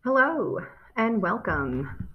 Hello and welcome.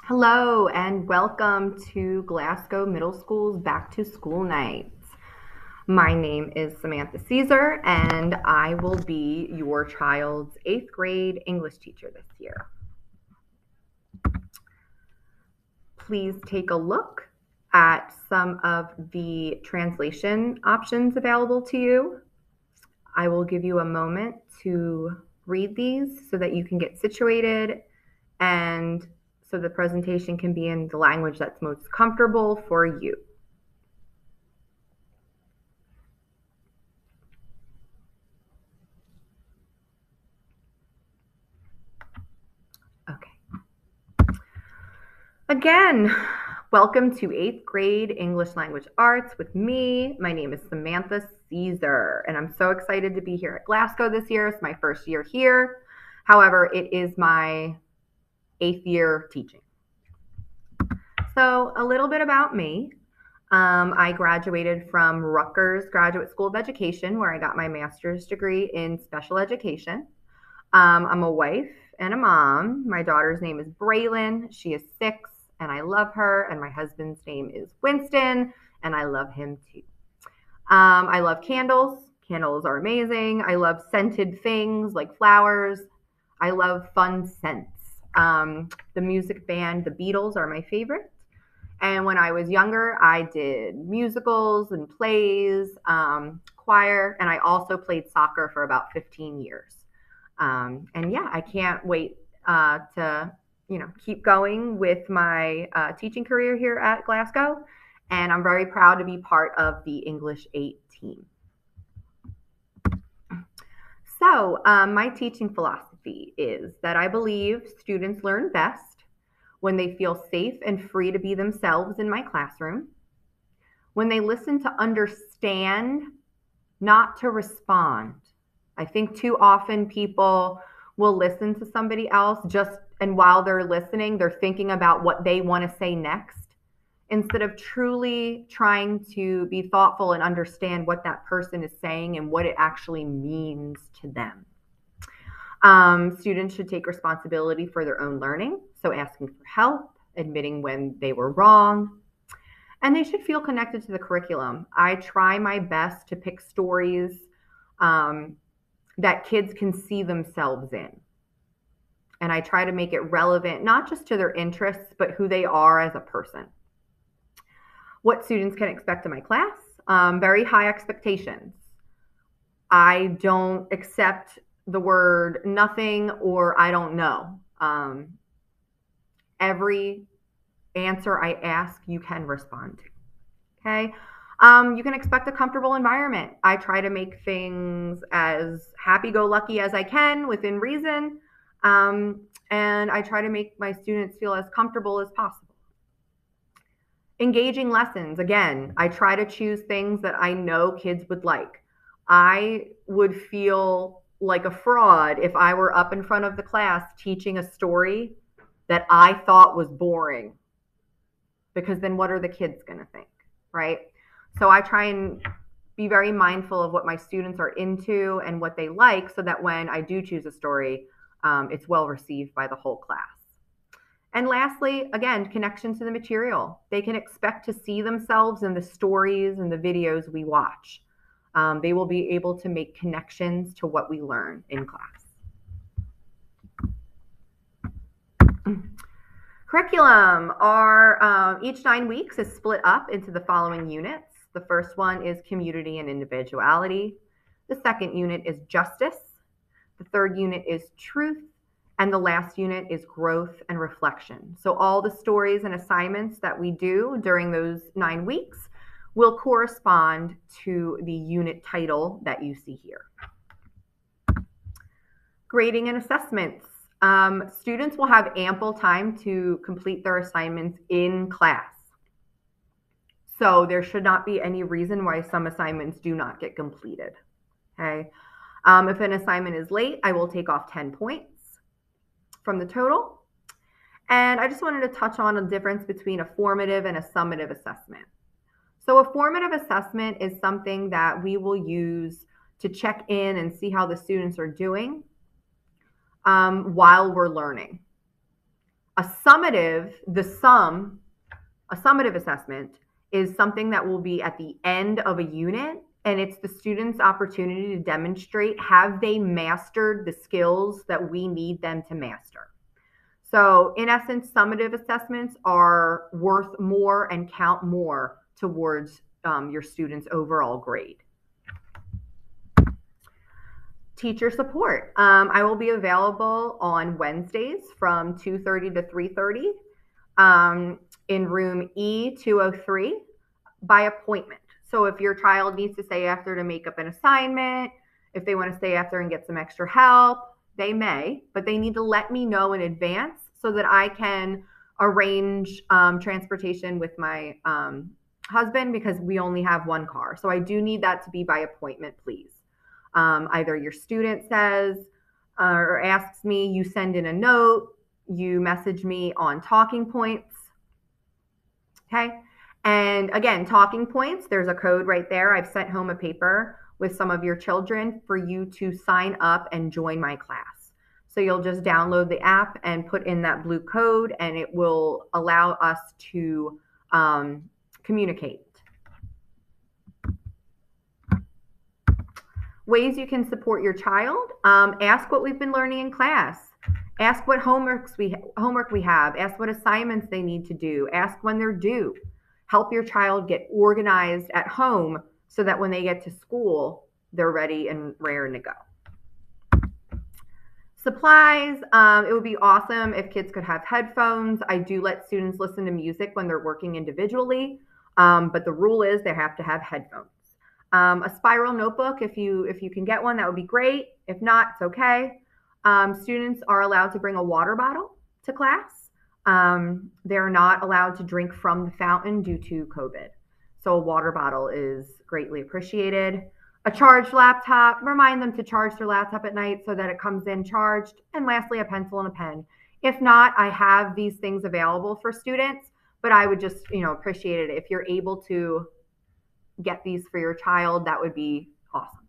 Hello and welcome to Glasgow Middle School's Back to School Nights. My name is Samantha Caesar and I will be your child's 8th grade English teacher this year. Please take a look at some of the translation options available to you. I will give you a moment to read these so that you can get situated and so the presentation can be in the language that's most comfortable for you. Okay. Again, welcome to 8th grade English Language Arts with me. My name is Samantha Caesar, and I'm so excited to be here at Glasgow this year. It's my first year here. However, it is my 8th year teaching. So a little bit about me. I graduated from Rutgers Graduate School of Education, where I got my master's degree in special education. I'm a wife and a mom. My daughter's name is Braylon. She is 6, and I love her. And my husband's name is Winston, and I love him too. I love candles. Candles are amazing. I love scented things like flowers. I love fun scents. The music band, the Beatles, are my favorite. And when I was younger, I did musicals and plays, choir, and I also played soccer for about 15 years. And yeah, I can't wait to keep going with my teaching career here at Glasgow. And I'm very proud to be part of the English 8 team. So my teaching philosophy is that I believe students learn best when they feel safe and free to be themselves in my classroom, when they listen to understand, not to respond. I think too often people will listen to somebody else and while they're listening, they're thinking about what they want to say next instead of truly trying to be thoughtful and understand what that person is saying and what it actually means to them. Students should take responsibility for their own learning, so asking for help, admitting when they were wrong, and they should feel connected to the curriculum. I try my best to pick stories that kids can see themselves in, and I try to make it relevant, not just to their interests, but who they are as a person. What students can expect in my class? Very high expectations. I don't accept the word nothing or I don't know. Every answer I ask, you can respond to. Okay. You can expect a comfortable environment. I try to make things as happy-go-lucky as I can within reason. And I try to make my students feel as comfortable as possible. Engaging lessons. Again, I try to choose things that I know kids would like. I would feel like a fraud if I were up in front of the class teaching a story that I thought was boring, because then what are the kids going to think, right? So I try and be very mindful of what my students are into and what they like so that when I do choose a story, it's well received by the whole class. And lastly, again, connection to the material. They can expect to see themselves in the stories and the videos we watch. They will be able to make connections to what we learn in class. Curriculum are each 9 weeks is split up into the following units. The first one is community and individuality. The second unit is justice. The third unit is truth. And the last unit is growth and reflection. So all the stories and assignments that we do during those 9 weeks will correspond to the unit title that you see here. Grading and assessments. Students will have ample time to complete their assignments in class. So there should not be any reason why some assignments do not get completed. Okay. If an assignment is late, I will take off 10 points from the total. And I just wanted to touch on a difference between a formative and a summative assessment. So a formative assessment is something that we will use to check in and see how the students are doing while we're learning. A summative assessment is something that will be at the end of a unit, and it's the student's opportunity to demonstrate have they mastered the skills that we need them to master. So in essence, summative assessments are worth more and count more towards your student's overall grade. Teacher support. I will be available on Wednesdays from 2:30 to 3:30 in room E203 by appointment. So if your child needs to stay after to make up an assignment, if they want to stay after and get some extra help, they may, but they need to let me know in advance so that I can arrange transportation with my husband, because we only have one car. So I do need that to be by appointment, please. Either your student says or asks me, you send in a note, you message me on talking points. Okay. And again, talking points, there's a code right there. I've sent home a paper with some of your children for you to sign up and join my class. So you'll just download the app and put in that blue code, and it will allow us to communicate. Ways you can support your child. Ask what we've been learning in class. Ask what homework we have. Ask what assignments they need to do. Ask when they're due. Help your child get organized at home so that when they get to school, they're ready and raring to go. Supplies. It would be awesome if kids could have headphones. I do let students listen to music when they're working individually, but the rule is they have to have headphones. A spiral notebook, if you can get one, that would be great. If not, it's okay. Students are allowed to bring a water bottle to class. They're not allowed to drink from the fountain due to COVID. So a water bottle is greatly appreciated. A charged laptop, remind them to charge their laptop at night so that it comes in charged. And lastly, a pencil and a pen. If not, I have these things available for students, but I would just, appreciate it if you're able to get these for your child. That would be awesome.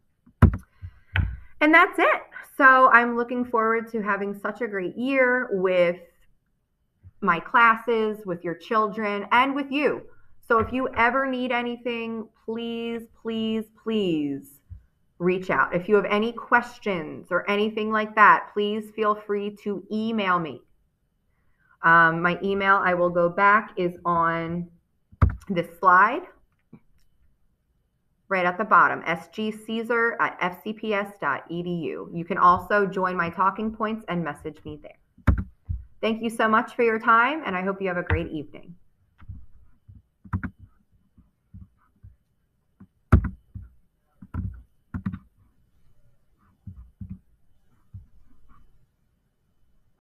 And that's it. So I'm looking forward to having such a great year with my classes, with your children, and with you. So if you ever need anything, please, please, please reach out. If you have any questions or anything like that, please feel free to email me. My email, I will go back, is on this slide right at the bottom, sgcaesar@fcps.edu. You can also join my talking points and message me there. Thank you so much for your time, and I hope you have a great evening.